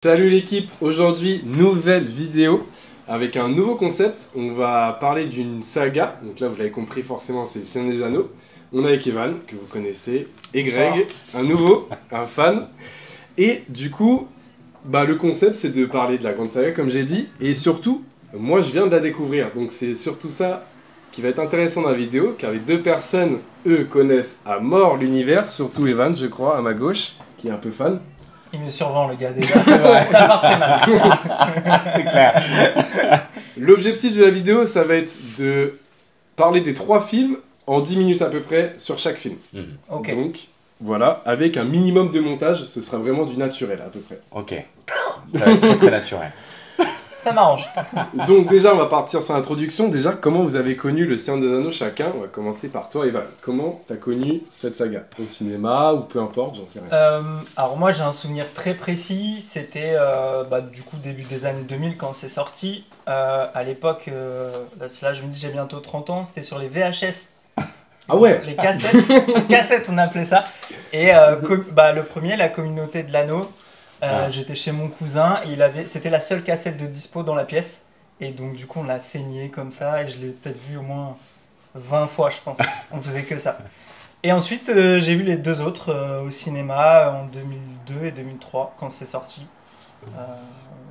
Salut l'équipe, aujourd'hui nouvelle vidéo avec un nouveau concept. On va parler d'une saga, donc là vous l'avez compris forcément c'est le Seigneur des Anneaux. On est avec Evan, que vous connaissez, et Greg, un nouveau, un fan. Et du coup, le concept c'est de parler de la grande saga comme j'ai dit, et surtout, moi je viens de la découvrir, donc c'est surtout ça qui va être intéressant dans la vidéo, car les deux personnes, eux, connaissent à mort l'univers, surtout Evan je crois, à ma gauche, qui est un peu fan. Il me survend le gars déjà, ça part très mal. C'est clair. L'objectif de la vidéo, ça va être de parler des 3 films en 10 minutes à peu près sur chaque film. Ok. Donc, voilà, avec un minimum de montage, ce sera vraiment du naturel à peu près. Ok. Ça va être très très naturel. Ça m'arrange. Donc déjà, on va partir sur l'introduction. Déjà, comment vous avez connu le Seigneur des Anneaux chacun? On va commencer par toi, Evan. Comment t'as connu cette saga? Au cinéma ou peu importe, j'en sais rien. Alors moi j'ai un souvenir très précis, c'était du coup début des années 2000 quand c'est sorti. À l'époque, là je me dis j'ai bientôt 30 ans, c'était sur les VHS. Ah ouais. Les cassettes on appelait ça. Et le premier, la communauté de l'anneau. J'étais chez mon cousin et c'était la seule cassette de dispo dans la pièce. Et donc du coup on l'a saigné comme ça et je l'ai peut-être vu au moins 20 fois je pense. On faisait que ça. Et ensuite j'ai vu les deux autres au cinéma en 2002 et 2003 quand c'est sorti.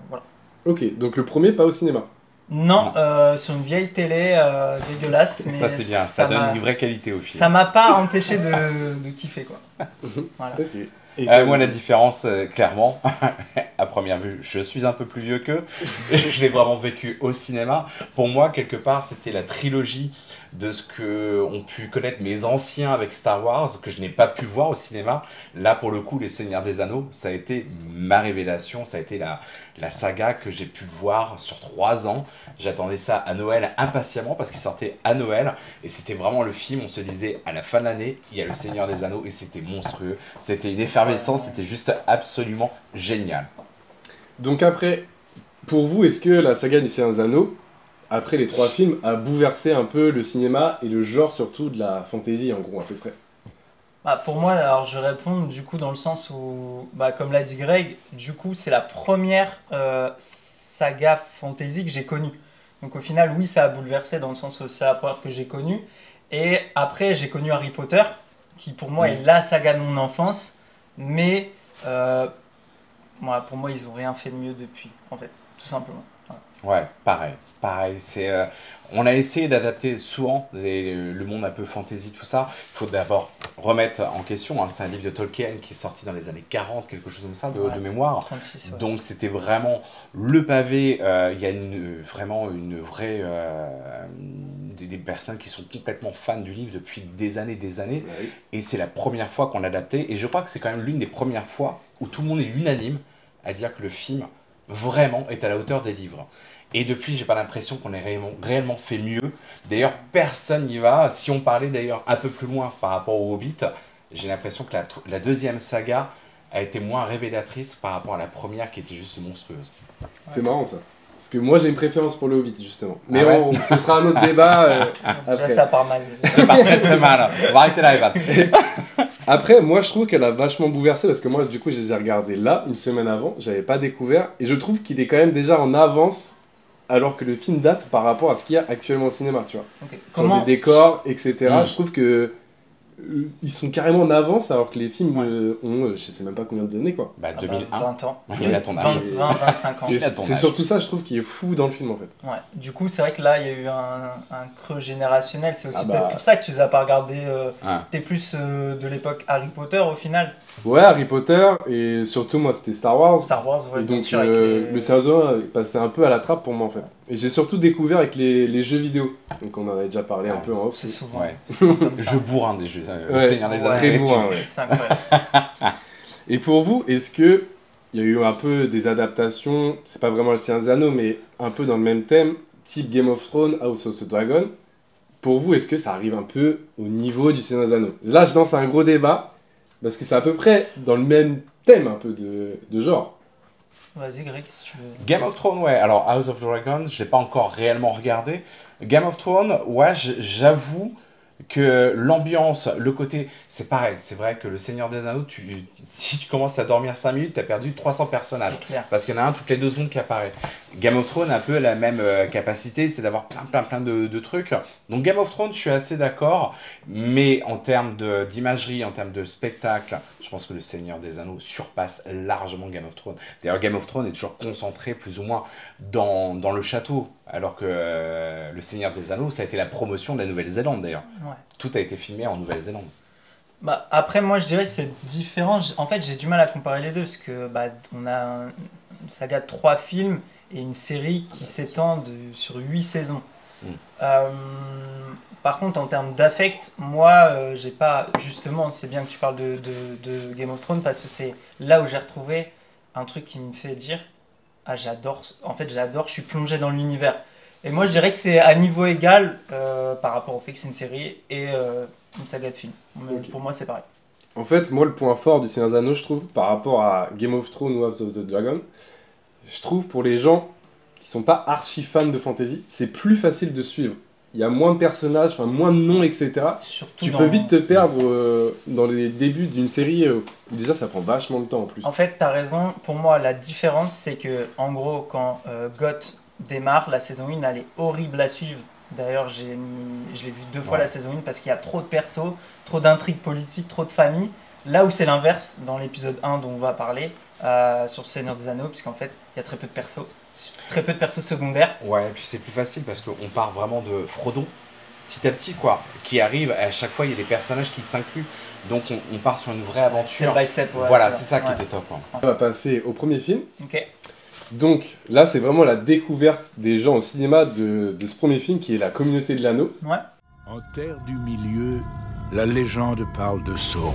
Voilà. Ok, donc le premier pas au cinéma. Non, sur une vieille télé dégueulasse. Mais ça c'est bien, ça donne une vraie qualité au film. Ça m'a pas empêché de kiffer quoi. Voilà. Okay. Moi la différence, clairement, à première vue, je suis un peu plus vieux qu'eux, je l'ai vraiment vécu au cinéma. Pour moi, quelque part, c'était la trilogie de ce que ont pu connaître mes anciens avec Star Wars, que je n'ai pas pu voir au cinéma. Là, pour le coup, Les Seigneurs des Anneaux, ça a été ma révélation, ça a été la saga que j'ai pu voir sur 3 ans. J'attendais ça à Noël impatiemment parce qu'il sortait à Noël et c'était vraiment le film, on se disait à la fin de l'année, il y a Le Seigneur des Anneaux et c'était monstrueux. C'était une effervescence, c'était juste absolument génial. Donc après, pour vous, est-ce que la saga des Seigneurs des Anneaux, après les 3 films, a bouleversé un peu le cinéma et le genre surtout de la fantasy en gros à peu près? Pour moi, alors je vais répondre du coup dans le sens où, comme l'a dit Greg, du coup c'est la première saga fantasy que j'ai connue. Donc au final, oui, ça a bouleversé dans le sens où c'est la première que j'ai connue. Et après, j'ai connu Harry Potter, qui pour moi est la saga de mon enfance. Mais pour moi, ils n'ont rien fait de mieux depuis, en fait, tout simplement. Ouais, pareil. On a essayé d'adapter souvent le monde un peu fantasy, tout ça. Il faut d'abord remettre en question. C'est un livre de Tolkien qui est sorti dans les années 40, quelque chose comme ça, de mémoire. 36, ouais. Donc c'était vraiment le pavé. Il y a vraiment une vraie... des personnes qui sont complètement fans du livre depuis des années. Ouais. Et c'est la première fois qu'on l'a adapté. Et je crois que c'est quand même l'une des premières fois où tout le monde est unanime à dire que le film vraiment est à la hauteur des livres. Et depuis, j'ai pas l'impression qu'on ait réellement fait mieux. D'ailleurs, personne n'y va. Si on parlait d'ailleurs un peu plus loin par rapport au Hobbit, j'ai l'impression que la deuxième saga a été moins révélatrice par rapport à la première qui était juste monstrueuse. C'est marrant ça. Parce que moi j'ai une préférence pour le Hobbit justement. Mais ce sera un autre débat après. Déjà, ça part mal. Ça part très très mal. On va arrêter là, Evan. Après, moi je trouve qu'elle a vachement bouleversé parce que moi du coup je les ai regardés là, une semaine avant, j'avais pas découvert. Et je trouve qu'il est quand même déjà en avance alors que le film date par rapport à ce qu'il y a actuellement au cinéma, tu vois. Okay. Sur des décors, etc. Je trouve que ils sont carrément en avance alors que les films ont, je sais même pas combien d'années quoi. 2001. 20 ans. Il a ton âge. 20-25 ans. C'est surtout ça, je trouve, qui est fou dans le film en fait. Ouais. Du coup, c'est vrai que là, il y a eu un creux générationnel. C'est aussi peut-être pour ça que tu les as pas regardés. T'es plus de l'époque Harry Potter au final. Ouais, Harry Potter et surtout moi c'était Star Wars. Star Wars, ouais, et bien donc sûr. le Seigneur passait un peu à la trappe pour moi en fait. Et j'ai surtout découvert avec les jeux vidéo. Donc on en avait déjà parlé un peu en off. C'est souvent. Ouais. Je bourrin des jeux. Le Seigneur des Anneaux. Très bourrin, ouais. C'est incroyable. Et pour vous, est-ce que il y a eu un peu des adaptations, c'est pas vraiment le Seigneur des Anneaux, mais un peu dans le même thème, type Game of Thrones, House of the Dragon. Pour vous, est-ce que ça arrive un peu au niveau du Seigneur des Anneaux? Là, je lance un gros débat, parce que c'est à peu près dans le même thème un peu de genre. Vas-y Greg, si tu veux. Game of Thrones, ouais. Alors House of Dragon, je l'ai pas encore réellement regardé. Game of Thrones, ouais, j'avoue que l'ambiance, le côté, c'est pareil, c'est vrai que le Seigneur des Anneaux, si tu commences à dormir 5 minutes, tu as perdu 300 personnages. C'est clair. Parce qu'il y en a un toutes les 2 secondes qui apparaît. Game of Thrones a un peu la même capacité, c'est d'avoir plein de trucs. Donc Game of Thrones, je suis assez d'accord, mais en termes d'imagerie, en termes de spectacle, je pense que le Seigneur des Anneaux surpasse largement Game of Thrones. D'ailleurs, Game of Thrones est toujours concentré plus ou moins dans le château, alors que le Seigneur des Anneaux, ça a été la promotion de la Nouvelle-Zélande d'ailleurs. Ouais. Tout a été filmé en Nouvelle-Zélande. Bah, après, moi, je dirais que c'est différent. En fait, j'ai du mal à comparer les deux parce que on a une saga de 3 films et une série qui s'étend sur 8 saisons. Euh, Par contre, en termes d'affect, moi, j'ai pas. Justement, c'est bien que tu parles de Game of Thrones parce que c'est là où j'ai retrouvé un truc qui me fait dire ah, j'adore. En fait, j'adore, je suis plongé dans l'univers. Et moi, je dirais que c'est à niveau égal par rapport au fait que c'est une série et une saga de films. Mais Ok. pour moi, c'est pareil. En fait, moi, le point fort du Seigneur des Anneaux, je trouve, par rapport à Game of Thrones ou House of the Dragon, je trouve pour les gens qui sont pas archi fans de fantasy, c'est plus facile de suivre. Il y a moins de personnages, enfin moins de noms, etc. Surtout Tu dans... peux vite te perdre dans les débuts d'une série. Déjà, ça prend vachement de temps en plus. En fait, t'as raison. Pour moi, la différence, c'est que, en gros, quand GOT démarre, la saison 1, elle est horrible à suivre. D'ailleurs, je l'ai vu 2 fois Ouais. la saison 1 parce qu'il y a trop de persos, trop d'intrigues politiques, trop de familles. Là où c'est l'inverse, dans l'épisode 1 dont on va parler, sur le Seigneur des Anneaux, puisqu'en fait, il y a très peu de persos. Très peu de persos secondaires. Ouais, et puis c'est plus facile parce qu'on part vraiment de Frodon, petit à petit, quoi, qui arrive, à chaque fois il y a des personnages qui s'incluent, donc on part sur une vraie aventure. Step by step, ouais, Voilà, vrai. c'est ça qui Ouais. était top. Hein. On va passer au premier film. Ok. Donc là, c'est vraiment la découverte des gens au cinéma de ce premier film qui est La Communauté de l'Anneau. Ouais. En terre du milieu, la légende parle de Sauron,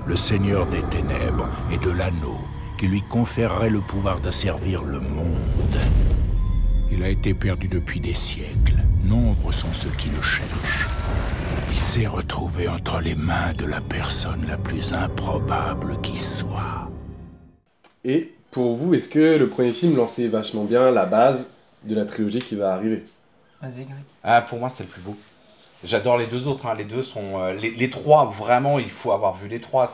le seigneur des ténèbres et de l'anneau, qui lui conférerait le pouvoir d'asservir le monde. Il a été perdu depuis des siècles. Nombreux sont ceux qui le cherchent. Il s'est retrouvé entre les mains de la personne la plus improbable qui soit. Et pour vous, est-ce que le premier film lançait vachement bien la base de la trilogie qui va arriver? Vas-y, Greg. Ah, pour moi, c'est le plus beau. J'adore les 2 autres, hein. Les 2 sont... les 3, vraiment, il faut avoir vu les 3.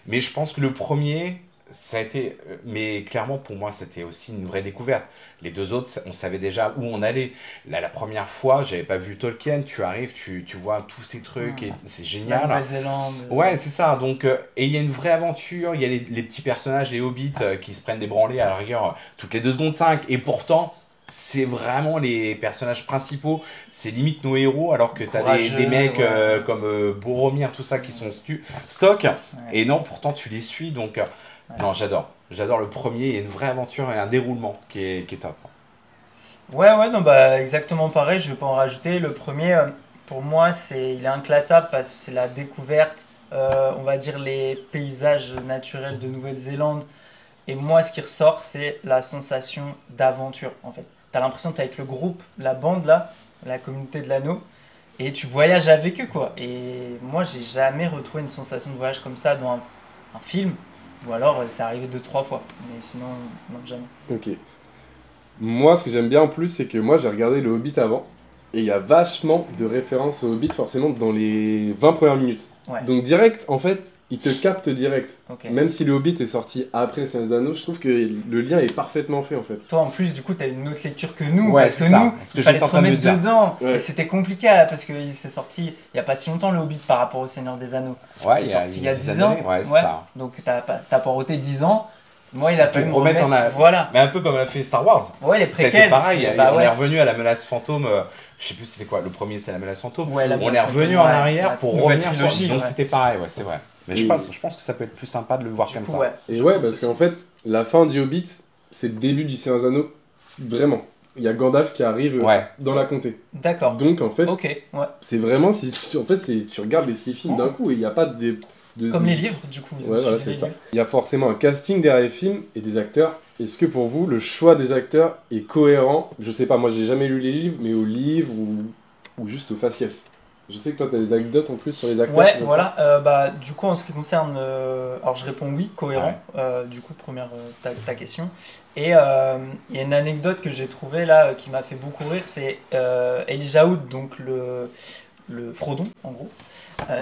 Mais je pense que le premier, ça a été... mais clairement, pour moi, c'était aussi une vraie découverte. Les 2 autres, on savait déjà où on allait. Là, la première fois, j'avais pas vu Tolkien. Tu arrives, tu vois tous ces trucs, et c'est La génial. Nouvelle-Zélande. Ouais, c'est ça. Donc, et il y a une vraie aventure. Il y a les petits personnages, les hobbits, qui se prennent des branlées à la rigueur toutes les 2 secondes 5. Et pourtant, c'est vraiment les personnages principaux. C'est limite nos héros, alors que t'as Courageux, des mecs ouais. comme Boromir, tout ça, qui sont stock. Ouais. Et non, pourtant, tu les suis. Donc, non, j'adore. J'adore le premier. Il y a une vraie aventure et un déroulement qui est top. Ouais, non, bah exactement pareil, je vais pas en rajouter. Le premier, pour moi, il est inclassable parce que c'est la découverte, on va dire les paysages naturels de Nouvelle-Zélande. Et moi, ce qui ressort, c'est la sensation d'aventure, en fait. T'as l'impression que t'es avec le groupe, la bande là, la communauté de l'anneau, et tu voyages avec eux, quoi. Et moi, j'ai jamais retrouvé une sensation de voyage comme ça dans un film, ou alors c'est arrivé 2-3 fois, mais sinon, non, jamais. Ok. Moi, ce que j'aime bien en plus, c'est que moi, j'ai regardé le Hobbit avant, et il y a vachement de références au Hobbit, forcément, dans les 20 premières minutes. Ouais. Donc direct, en fait, il te capte direct. Ok. Même si le Hobbit est sorti après le Seigneur des Anneaux, je trouve que le lien est parfaitement fait, en fait. Toi, en plus, du coup, t'as une autre lecture que nous, Ouais, parce que c'est ça. nous, Ce que il fallait j'étais en se train de remettre me dire. dedans. Ouais. Et c'était compliqué, là, parce qu'il s'est sorti il n'y a pas si longtemps, le Hobbit, par rapport au Seigneur des Anneaux. Ouais, c'est sorti il y a une 10 dizaine ans. d'années. Ouais, c'est ça. Donc, t'as poté 10 ans. Moi, il a fallu me remettre remettre. en a- Voilà. Mais un peu comme on a fait Star Wars. Ouais, les Ça a été préquels. pareil, c'est- bah on ouais, est revenu à la menace fantôme, je sais plus c'était quoi, le premier c'est la menace fantôme, Ouais, la on est menace revenu fantôme, en ouais, arrière la pour nouvelle revenir trilogie, donc ouais. c'était pareil, ouais c'est vrai. Mais Et- je pense que ça peut être plus sympa de le voir Du comme coup, ça. ouais. Et Je ouais, pense parce aussi. qu'en fait, la fin du Hobbit, c'est le début du Seigneur des Anneaux. Vraiment. Il y a Gandalf qui arrive Ouais. dans la comté. D'accord. Donc, en fait, Ok, ouais. c'est vraiment... tu regardes les 6 films d'un coup et il n'y a pas de... Comme les livres, du coup. Ils ont Ouais, voilà, suivi c'est les ça. livres. Il y a forcément un casting derrière les films et des acteurs. Est-ce que pour vous, le choix des acteurs est cohérent? Je sais pas, moi j'ai jamais lu les livres, mais au livre ou juste au faciès. Je sais que toi t'as des anecdotes en plus sur les acteurs. Ouais, voilà. Bah, du coup, en ce qui concerne. Alors, je réponds oui, cohérent. Du coup, première ta question. Et il y a une anecdote que j'ai trouvée là qui m'a fait beaucoup rire. C'est Elijah Wood, donc le Frodon en gros.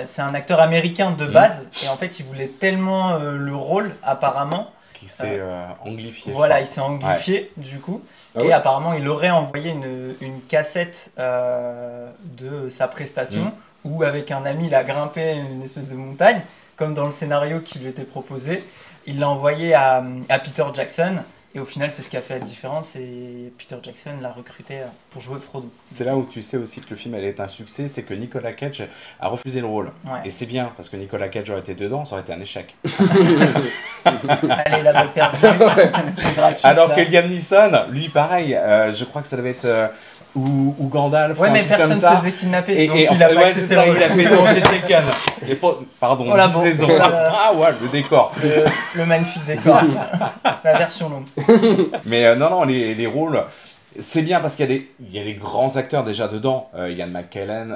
C'est un acteur américain de base et en fait il voulait tellement le rôle apparemment. Qui s'est anglifié. Voilà, il s'est anglifié du coup. Ah et ouais. apparemment il aurait envoyé une cassette de sa prestation où avec un ami il a grimpé une espèce de montagne, comme dans le scénario qui lui était proposé. Il l'a envoyé à Peter Jackson. Et au final, c'est ce qui a fait la différence et Peter Jackson l'a recruté pour jouer Frodon. C'est là où tu sais aussi que le film allait être un succès, c'est que Nicolas Cage a refusé le rôle. Ouais. Et c'est bien, parce que Nicolas Cage aurait été dedans, ça aurait été un échec. Allez, la balle perdue, c'est gratuit. Alors ça. que Liam Neeson, lui pareil, je crois que ça devait être... ou Gandalf, Ouais, un mais truc comme personne ça. se faisait kidnapper, donc Et il a pas ouais, accepté c'est le ça, rôle. il a fait danger Taken. Et pardon, Oh là 10 bon, saisons. oh là là. Ah ouais, le décor. Le magnifique décor, la version longue. Mais non, les rôles, c'est bien parce qu'il y a des grands acteurs déjà dedans. Ian McKellen,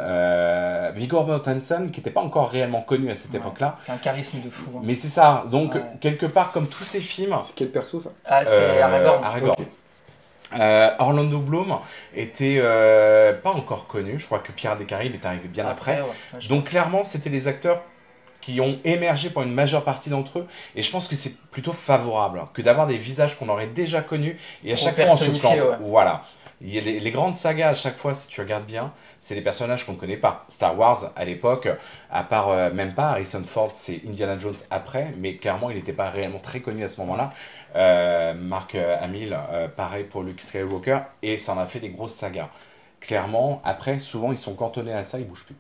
Viggo Mortensen, qui n'était pas encore réellement connu à cette époque-là. Un charisme de fou. Hein. Mais c'est ça, donc Ouais. quelque part, comme tous ces films... C'est quel perso ça? Ah, c'est Aragorn. Aragorn. Ok. Orlando Bloom était pas encore connu, je crois que Pirates des Caraïbes est arrivé bien après. Ouais, je Donc pense. clairement, c'était les acteurs qui ont émergé pour une majeure partie d'entre eux, et je pense que c'est plutôt favorable que d'avoir des visages qu'on aurait déjà connus, et à Trop chaque fois on se plante. personnifiés, ouais. Voilà. Il y a les grandes sagas à chaque fois, si tu regardes bien, c'est des personnages qu'on ne connaît pas. Star Wars, à l'époque, à part même pas Harrison Ford, c'est Indiana Jones après, mais clairement, il n'était pas réellement très connu à ce moment-là. Mark Hamill, pareil pour Luke Skywalker, et ça en a fait des grosses sagas. Clairement, après, souvent, ils sont cantonnés à ça, ils bougent plus.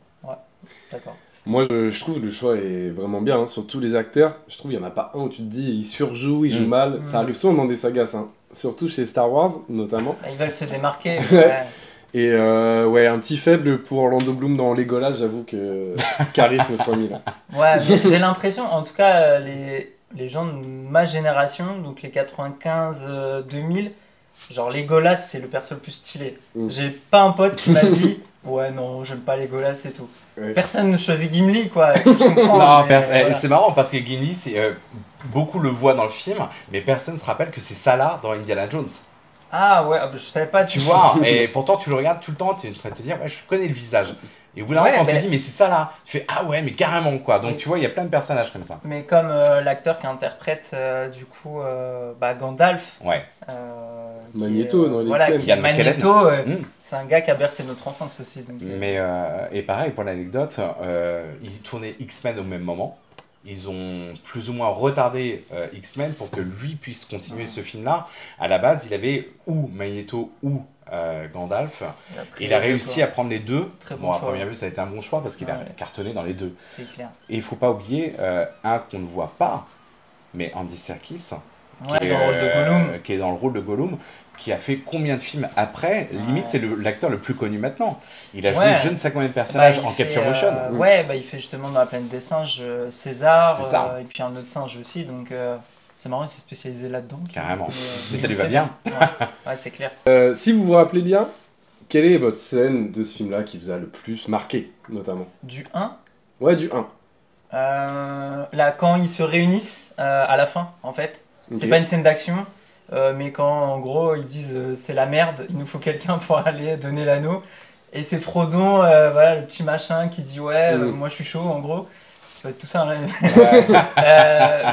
D'accord. Moi, je trouve le choix est vraiment bien, hein. Surtout les acteurs. Je trouve qu'il n'y en a pas un où tu te dis il surjoue, il joue mal. Ça arrive souvent dans des sagas, ça. Surtout chez Star Wars, notamment. Ils veulent se démarquer. Ouais. Ouais. Et ouais, un petit faible pour Orlando Bloom dans Legolas, j'avoue que charisme fois 1000. Ouais, mais j'ai l'impression, en tout cas, les gens de ma génération, donc les 95-2000, genre Legolas, c'est le perso le plus stylé. Mm. J'ai pas un pote qui m'a dit ouais, non, j'aime pas Legolas et tout. Ouais. Personne ne choisit Gimli, quoi. Je comprends, Non, mais voilà. c'est marrant parce que Gimli, beaucoup le voient dans le film, mais personne ne se rappelle que c'est Salah dans Indiana Jones. Ah ouais, je savais pas. Tu vois, et pourtant tu le regardes tout le temps, tu es en train de te dire, ouais, je connais le visage. Et au bout d'un Ouais, moment, quand mais- tu dis, mais c'est ça là, tu fais, ah ouais, mais carrément quoi. Donc Oui. tu vois, il y a plein de personnages comme ça. Mais comme l'acteur qui interprète du coup Gandalf, Ouais. qui Magneto est, dans les voilà, X-Men. qui est Ian McKellen. Magneto, Mm. c'est un gars qui a bercé notre enfance aussi. Donc, Mais, et pareil, pour l'anecdote, ils tournaient X-Men au même moment. Ils ont plus ou moins retardé X-Men pour que lui puisse continuer ce film-là. À la base, il avait ou Magneto ou Gandalf. Il a réussi à prendre les deux. Très Bon, bon à choix. première vue, ça a été un bon choix parce qu'il a Ouais. cartonné dans les deux. C'est clair. Et il faut pas oublier un qu'on ne voit pas, mais Andy Serkis, Ouais, qui est, dans le rôle de Gollum. qui est dans le rôle de Gollum, qui a fait combien de films après. Limite, c'est l'acteur le plus connu maintenant. Il a joué Ouais. je ne sais combien de personnages Il en fait, capture motion. Ouais, il fait justement dans La Planète des Singes César, C'est ça. et puis un autre singe aussi, donc c'est marrant, il s'est spécialisé là-dedans. Carrément. Mais il ça lui le va fait bien. Ouais, c'est clair. Si vous vous rappelez bien, quelle est votre scène de ce film-là qui vous a le plus marqué, notamment? Du 1, Ouais, du 1. là, quand ils se réunissent à la fin, en fait, c'est Ok. pas une scène d'action, mais quand en gros ils disent c'est la merde, il nous faut quelqu'un pour aller donner l'anneau, et c'est Frodon, voilà, le petit machin qui dit ouais, moi je suis chaud en gros. Ça doit être tout ça, hein.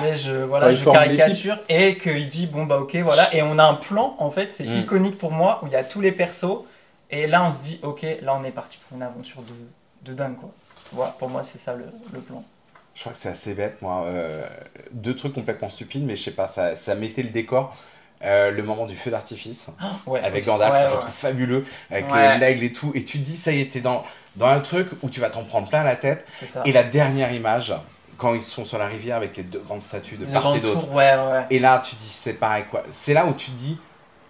Mais Quand il je forme caricature et qu'il dit bon bah ok voilà, et on a un plan en fait, c'est Mm. iconique pour moi où il y a tous les persos, et là on se dit ok, là on est parti pour une aventure de dingue quoi. Voilà, pour moi c'est ça le plan. Je crois que c'est assez bête, moi. Deux trucs complètement stupides, mais je sais pas, ça mettait le décor. Le moment du feu d'artifice Ouais, avec aussi, Gandalf, ouais, je ouais. trouve fabuleux, avec Ouais. l'aigle et tout. Et tu te dis, ça y est, t'es dans un truc où tu vas t'en prendre plein la tête. C'est ça. Et la dernière image, quand ils sont sur la rivière avec les deux grandes statues de Une part et grande d'autre. tour, ouais. Et là, tu dis, c'est pareil quoi. C'est là où tu te dis,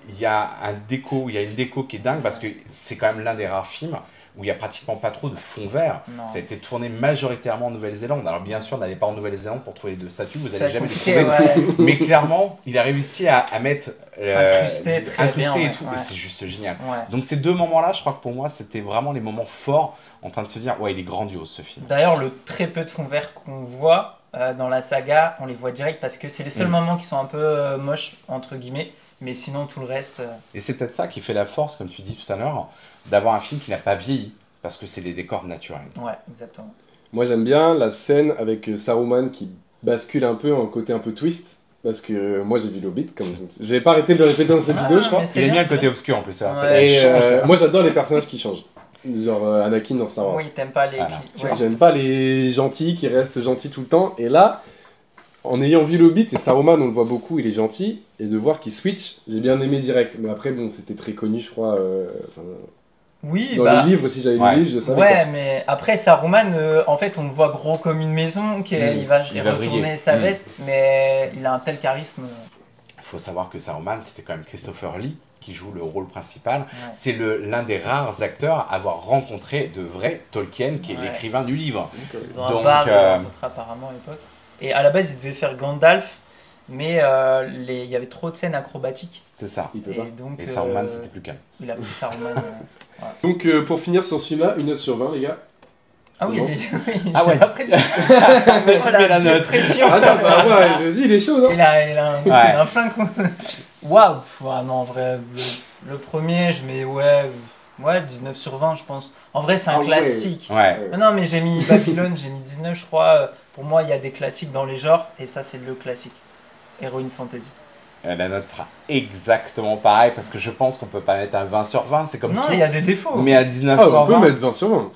il y a une déco qui est dingue parce que c'est quand même l'un des rares films où il n'y a pratiquement pas trop de fond vert. Non. Ça a été tourné majoritairement en Nouvelle-Zélande. Alors bien sûr, n'allez pas en Nouvelle-Zélande pour trouver les deux statues, vous C'est n'allez jamais les compliqué, trouver. ouais. Mais clairement, il a réussi à mettre Incrusté très bien, et ouais, tout, ouais. et c'est juste génial. Ouais. Donc ces deux moments-là, je crois que pour moi, c'était vraiment les moments forts, en train de se dire, ouais, il est grandiose ce film. D'ailleurs, le très peu de fonds verts qu'on voit dans la saga, on les voit direct parce que c'est les seuls moments qui sont un peu moches, entre guillemets, mais sinon tout le reste... Et c'est peut-être ça qui fait la force, comme tu dis tout à l'heure, d'avoir un film qui n'a pas vieilli. parce que c'est des décors naturels. Ouais, exactement. Moi j'aime bien la scène avec Saruman qui bascule un peu en côté un peu twist. Parce que moi j'ai vu l'Hobbit, comme je vais pas arrêter de le répéter dans cette vidéo, je crois. mais Il aime bien le c'est côté obscur en plus. Ça. Ouais. Et moi j'adore les personnages qui changent. Genre Anakin dans Star Wars. Oui, t'aimes pas les... Voilà. Ouais. J'aime pas les gentils qui restent gentils tout le temps. Et là, en ayant vu l'Hobbit et Saruman, on le voit beaucoup, il est gentil. Et de voir qu'il switch, j'ai bien aimé direct. Mais après, bon, c'était très connu, je crois. Oui, dans bah... les livres, si j'avais lu Ouais. les livres, je savais. Ouais, mais après, Saruman, en fait, on le voit gros comme une maison, qu'il va Il va retourner briller. sa veste, mais il a un tel charisme. Il faut savoir que Saruman, c'était quand même Christopher Lee qui joue le rôle principal. Ouais. C'est l'un des rares acteurs à avoir rencontré de vrai Tolkien, qui est Ouais. l'écrivain du livre. Dans un Donc, bar, il l'a rencontré apparemment à l'époque. Et à la base, il devait faire Gandalf, mais il y avait trop de scènes acrobatiques. C'est ça. Il peut Et pas. donc, Et Saruman, c'était plus calme. il a pris Saruman. Donc pour finir sur ce film-là, une note sur 20, les gars. Ah oui, Commence. oui, Ah ouais. pas prédit. Vas-y, mets la note. Pression. Attends, bah, ouais, je dis, il est chaud, non? Il a Ouais. il a un flingue. Waouh. Ouais, non, en vrai, le premier, je mets ouais, 19 sur 20, je pense. En vrai, c'est un Ah ouais. classique. Ouais. Non, mais j'ai mis Babylone, j'ai mis 19, je crois. Pour moi, il y a des classiques dans les genres, et ça, c'est le classique. Héroïne fantasy. La note sera exactement pareille, parce que je pense qu'on peut pas mettre un 20 sur 20, c'est comme Non, tout. il y a des défauts. Mais à 19 Ah, sur on peut 20. mettre 20 sur 20.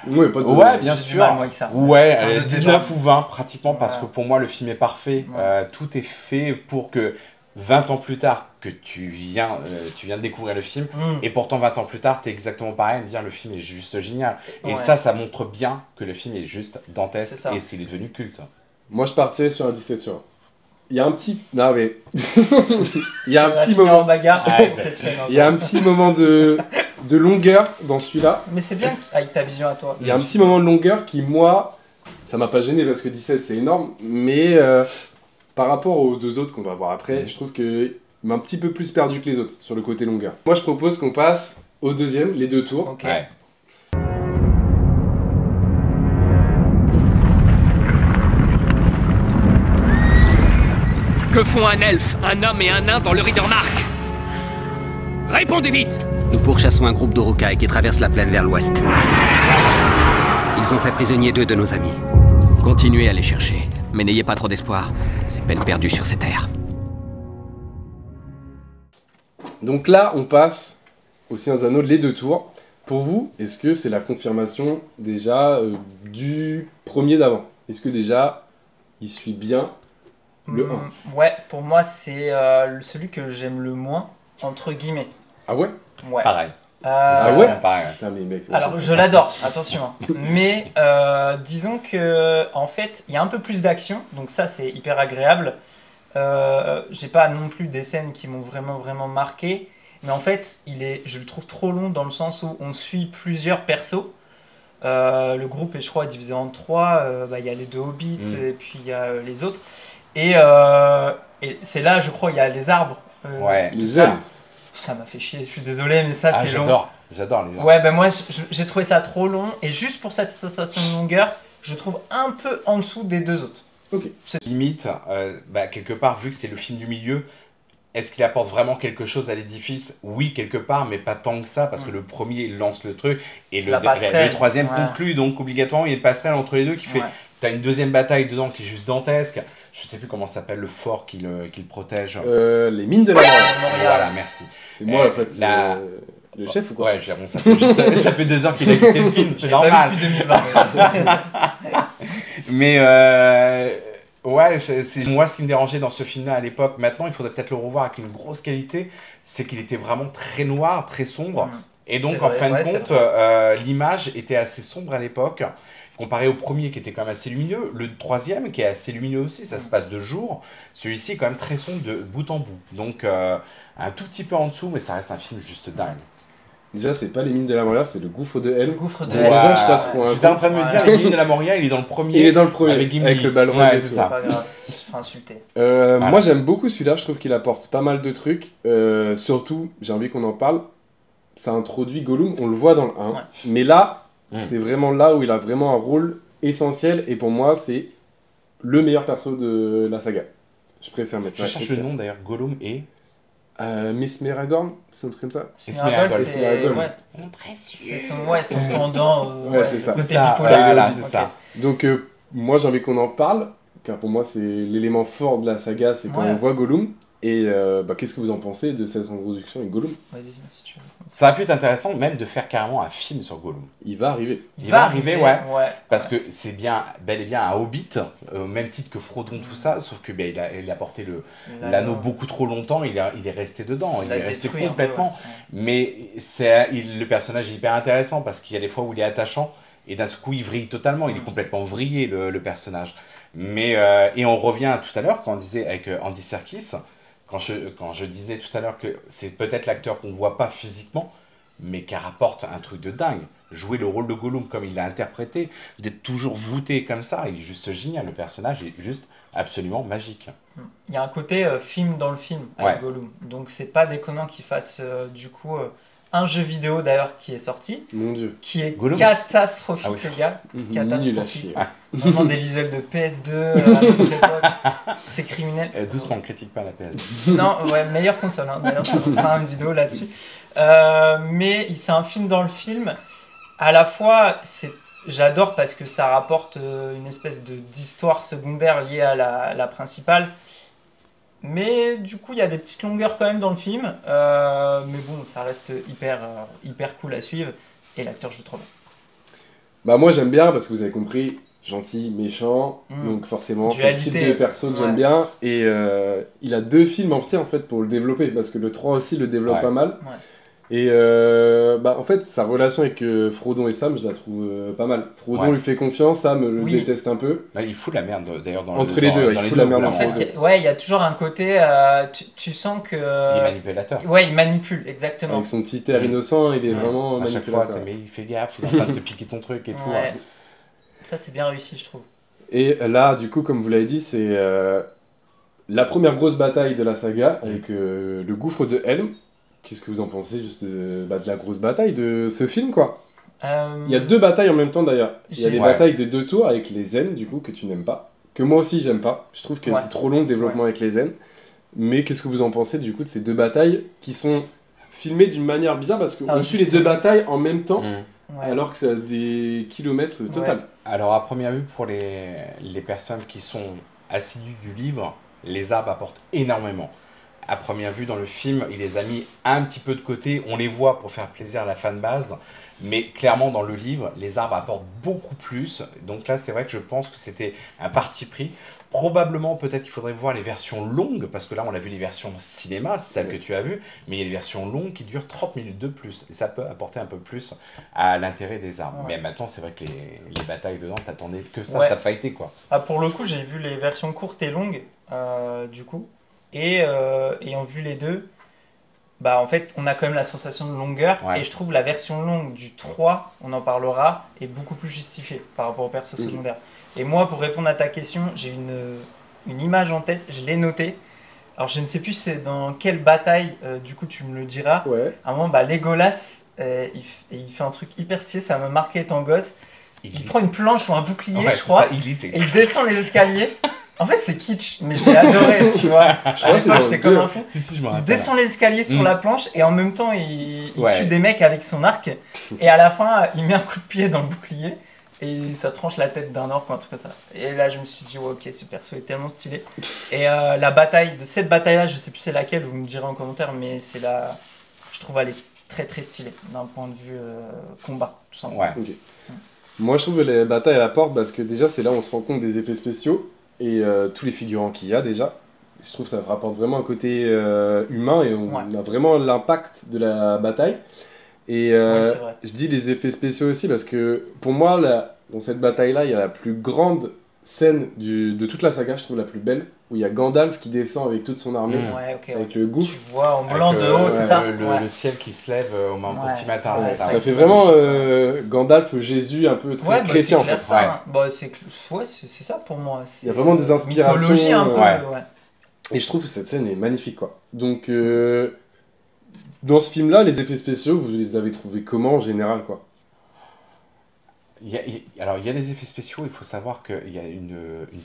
Ouais, pas de... Ouais, bien J'ai du sûr. mal, moi, avec ça. Ouais, C'est un allez, autre 19 débat. ou 20 pratiquement, parce Ouais. que pour moi le film est parfait. Ouais. Tout est fait pour que 20 ans plus tard que tu viens de découvrir le film, et pourtant 20 ans plus tard, t'es exactement pareil, à me dire le film est juste génial. Et Ouais. ça montre bien que le film est juste dantesque C'est ça. et s'il est devenu culte. Moi, je partirais sur un 17 sur 20. Il y a un petit... Non, mais... Il y a un Ça va petit finir moment... en bagarre Ouais. sur cette chaîne. Il y a un petit moment de longueur dans celui-là. Mais c'est bien avec ta vision à toi. Il y a un petit moment de longueur qui, moi, ça m'a pas gêné parce que 17 c'est énorme, mais par rapport aux deux autres qu'on va voir après, je trouve qu'il m'a un petit peu plus perdu que les autres sur le côté longueur. Moi je propose qu'on passe au deuxième, les deux tours. Ok. Ouais. Que font un elfe, un homme et un nain dans le Riddermark? Répondez vite! Nous pourchassons un groupe d'Orokai qui traverse la plaine vers l'ouest. Ils ont fait prisonnier 2 de nos amis. Continuez à les chercher, mais n'ayez pas trop d'espoir. C'est peine perdue sur ces terres. Donc là on passe au Seigneur des Anneaux, les deux tours. Pour vous, est-ce que c'est la confirmation déjà du premier d'avant? Est-ce que déjà il suit bien le 1? Ouais, pour moi, c'est celui que j'aime le moins, entre guillemets. Ah ouais? Ouais. Pareil. Ah ouais? Pareil. Putain mais mec... Alors, je l'adore, attention. Hein. Mais disons que, en fait, il y a un peu plus d'action, donc ça, c'est hyper agréable. J'ai pas non plus des scènes qui m'ont vraiment marqué, mais en fait, je le trouve trop long dans le sens où on suit plusieurs persos. Le groupe est, je crois, divisé en 3. Il y a les 2 hobbits et puis il y a les autres. Et c'est là, je crois, il y a les arbres. Ouais. tout Les ça. ailes. Ça m'a fait chier, je suis désolé, mais ça, Ah, c'est long. j'adore les arbres. Ouais, ben moi, j'ai trouvé ça trop long. Et juste pour cette sensation de longueur, je trouve un peu en dessous des 2 autres. Limite, quelque part, vu que c'est le film du milieu, est-ce qu'il apporte vraiment quelque chose à l'édifice? Oui, quelque part, mais pas tant que ça, parce que le premier il lance le truc, et C'est la passerelle. le troisième Ouais. conclut, donc obligatoirement, il y a une passerelle entre les deux qui fait... Ouais. T'as une deuxième bataille dedans qui est juste dantesque. Je sais plus comment s'appelle le fort qui le protège. Les mines de la mort. Voilà, merci. C'est moi en fait la- le chef ou quoi? Ouais, bon, ça fait 2 heures qu'il a quitté le film, c'est J'ai pas normal. vu depuis 2020. Mais ouais, c'est moi ce qui me dérangeait dans ce film-là à l'époque. Maintenant, il faudrait peut-être le revoir avec une grosse qualité. C'est qu'il était vraiment très noir, très sombre. Et donc, C'est en vrai, fin ouais, de c'est compte, l'image était assez sombre à l'époque, comparé au premier qui était quand même assez lumineux. Le troisième qui est assez lumineux aussi, ça se passe de jour. Celui-ci est quand même très sombre de bout en bout. Donc, un tout petit peu en dessous, mais ça reste un film juste dingue. Déjà c'est pas les mines de la mort, c'est le gouffre de Helm. Le gouffre de Bon, Helm. déjà je passe pour un... Si t'es en train de me dire, les mines de la Moria, il est dans le premier. Il est dans le premier, avec Gimli. avec le balrog Ouais, et c'est tout. ça. C'est pas grave, je me ferai insulter. Voilà. Moi j'aime beaucoup celui-là, je trouve qu'il apporte pas mal de trucs. Surtout, j'ai envie qu'on en parle, ça introduit Gollum, on le voit dans le 1. Ouais. Mais là, Mm. c'est vraiment là où il a vraiment un rôle essentiel et pour moi c'est le meilleur perso de la saga. Je préfère mettre Je ça. cherche le nom d'ailleurs, Gollum et... Miss Meragorn, c'est un truc comme ça. Sméagol, Sméagol. Sméagol. c'est son pendant. Ouais, c'est ça. Côté C'est ça, bipolaire. voilà, Ok. c'est ça. Donc moi j'ai envie qu'on en parle, car pour moi c'est l'élément fort de la saga, c'est quand Ouais. on voit Gollum. Et qu'est-ce que vous en pensez de cette introduction avec Gollum? Vas-y, si tu veux. Ça aurait pu être intéressant même de faire carrément un film sur Gollum. Il va arriver. Il va arriver, ouais. ouais. Parce que c'est bien, bel et bien un Hobbit, au même titre que Frodon, tout ça, sauf que il a porté l'anneau beaucoup trop longtemps, il est resté dedans, il l'a est resté détruit un peu, complètement. ouais. Mais le personnage est hyper intéressant parce qu'il y a des fois où il est attachant et d'un coup il vrille totalement, il est complètement vrillé le personnage. Mais, et on revient à tout à l'heure quand on disait avec Andy Serkis, quand je disais tout à l'heure que c'est peut-être l'acteur qu'on ne voit pas physiquement, mais qui rapporte un truc de dingue. Jouer le rôle de Gollum comme il l'a interprété, d'être toujours voûté comme ça, il est juste génial, le personnage est juste absolument magique. Il y a un côté film dans le film avec Ouais. Gollum. Donc c'est pas déconnant qu'il fasse du coup un jeu vidéo d'ailleurs qui est sorti, Mon dieu. qui est Gollum. catastrophique Ah oui. les gars. Nul à Catastrophique. chier. Vraiment des visuels de PS2 à notre époque. C'est criminel. Doucement, on ne critique pas la PS. Non, ouais, meilleure console. Hein. D'ailleurs, on fera une vidéo là-dessus. Mais c'est un film dans le film. À la fois, j'adore parce que ça rapporte une espèce d'histoire secondaire liée à la principale. Mais du coup, il y a des petites longueurs quand même dans le film. Mais bon, ça reste hyper cool à suivre. Et l'acteur joue trop bien. Bah moi j'aime bien parce que vous avez compris, gentil, méchant, Mm. donc forcément c'est le type Dualité. de perso que Ouais. j'aime bien. Et il a 2 films en fait pour le développer, parce que le 3 aussi le développe Ouais. pas mal. Ouais. Et en fait sa relation avec Frodon et Sam, je la trouve pas mal. Frodon Ouais. lui fait confiance, Sam le Oui. déteste un peu. Là, il fout la merde d'ailleurs dans Entre les deux, il fout la merde En entre vraiment. les fait, il y a toujours un côté. Tu sens que. Il est manipulateur. Ouais, il manipule, exactement. Avec son petit air innocent, il est Ouais. vraiment À chaque fois, manipulateur. mais il fait gaffe, il est en train de te piquer ton truc et tout. Ouais. Ça, c'est bien réussi, je trouve. Et là, du coup, comme vous l'avez dit, c'est la première grosse bataille de la saga avec le gouffre de Helm. Qu'est-ce que vous en pensez juste de la grosse bataille de ce film, quoi? Il y a 2 batailles en même temps, d'ailleurs. Il y a les Ouais. batailles des 2 tours avec les Zen, du coup, que tu n'aimes pas. Que moi aussi, j'aime pas. Je trouve que Ouais. c'est trop long le développement avec les Zen. Mais qu'est-ce que vous en pensez, du coup, de ces 2 batailles qui sont filmées d'une manière bizarre parce qu'on Ah, suit les justement. 2 batailles en même temps, Mm. Ouais. alors que c'est à des kilomètres total. Alors, à première vue, pour les personnes qui sont assidues du livre, les arbres apportent énormément. À première vue, dans le film, il les a mis un petit peu de côté. On les voit pour faire plaisir à la fanbase. Mais clairement, dans le livre, les arbres apportent beaucoup plus. Donc là, c'est vrai que je pense que c'était un parti pris. Probablement, peut-être qu'il faudrait voir les versions longues, parce que là, on a vu les versions cinéma, c'est celle que tu as vue, mais il y a des versions longues qui durent 30 minutes de plus. Et ça peut apporter un peu plus à l'intérêt des arbres. Ouais. Mais maintenant, c'est vrai que les batailles dedans, t'attendais que ça, Ouais. ça fightait, quoi. Ah, pour le coup, j'ai vu les versions courtes et longues, du coup. Et ayant vu les deux, bah en fait, on a quand même la sensation de longueur. Ouais. Et je trouve la version longue du 3, on en parlera, est beaucoup plus justifiée par rapport au perso Mhm. secondaire. Et moi, pour répondre à ta question, j'ai une image en tête, je l'ai notée. Alors, je ne sais plus c'est dans quelle bataille, du coup, tu me le diras. Ouais. À un moment, bah, Legolas, il fait un truc hyper stylé, ça m'a marqué étant gosse. Il glisse. prend une planche ou un bouclier, Ouais, je c'est crois, ça, il glisse et- et il descend les escaliers. En fait, c'est kitsch, mais j'ai adoré, tu vois. crois À que c'est l'époque, dans j'étais le comme deux. un fou. Si, je me Il rappelle. descend les escaliers sur Mm. la planche et en même temps, il Ouais. tue des mecs avec son arc. Et à la fin, il met un coup de pied dans le bouclier et ça tranche la tête d'un orc ou un truc comme ça. Et là, je me suis dit, ouais, ok, ce perso est tellement stylé. Et la bataille, de cette bataille-là, je sais plus c'est laquelle, vous me direz en commentaire, mais c'est la. Je trouve elle est très très stylée d'un point de vue combat, tout simplement. Ouais. Ok. Moi, je trouve les batailles à la porte parce que déjà, c'est là où on se rend compte des effets spéciaux et tous les figurants qu'il y a déjà. Je trouve que ça rapporte vraiment un côté humain et on Ouais. a vraiment l'impact de la bataille. Et Ouais, c'est vrai. je dis les effets spéciaux aussi parce que pour moi, dans cette bataille-là, il y a la plus grande scène de toute la saga, je trouve la plus belle, où il y a Gandalf qui descend avec toute son armée, Mm. Ouais, ok. Ouais. avec le gouffre. Tu vois en blanc Avec, de haut, c'est ça le, Ouais. le ciel qui se lève au Ouais. petit matin, Ouais, c'est c'est ça. Ça vrai. fait vraiment Gandalf, Jésus, un peu très Ouais, bah, chrétien c'est en clair, fait. ça. Ouais. hein. Bah, c'est ça pour moi. Il y a vraiment des inspirations, Mythologie un peu, ouais. ouais. Et je trouve que cette scène est magnifique, quoi. Donc, dans ce film-là, les effets spéciaux, vous les avez trouvés comment en général, quoi? Alors, Alors, il y a les effets spéciaux, il faut savoir qu'il y a une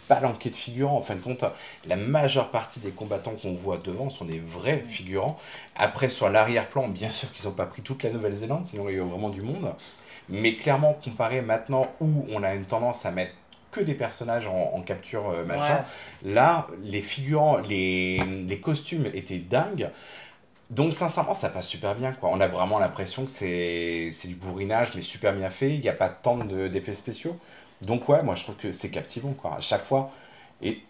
palanquée de figurants. En fin de compte, la majeure partie des combattants qu'on voit devant sont des vrais figurants. Après, sur l'arrière-plan, bien sûr qu'ils n'ont pas pris toute la Nouvelle-Zélande, sinon il y a vraiment du monde. Mais clairement, comparé maintenant où on a une tendance à mettre que des personnages en capture machin, là, les figurants, les costumes étaient dingues. Donc sincèrement, ça passe super bien, quoi. On a vraiment l'impression que c'est du bourrinage, mais super bien fait. Il n'y a pas tant d'effets spéciaux. Donc ouais, moi je trouve que c'est captivant, quoi. À chaque fois. Et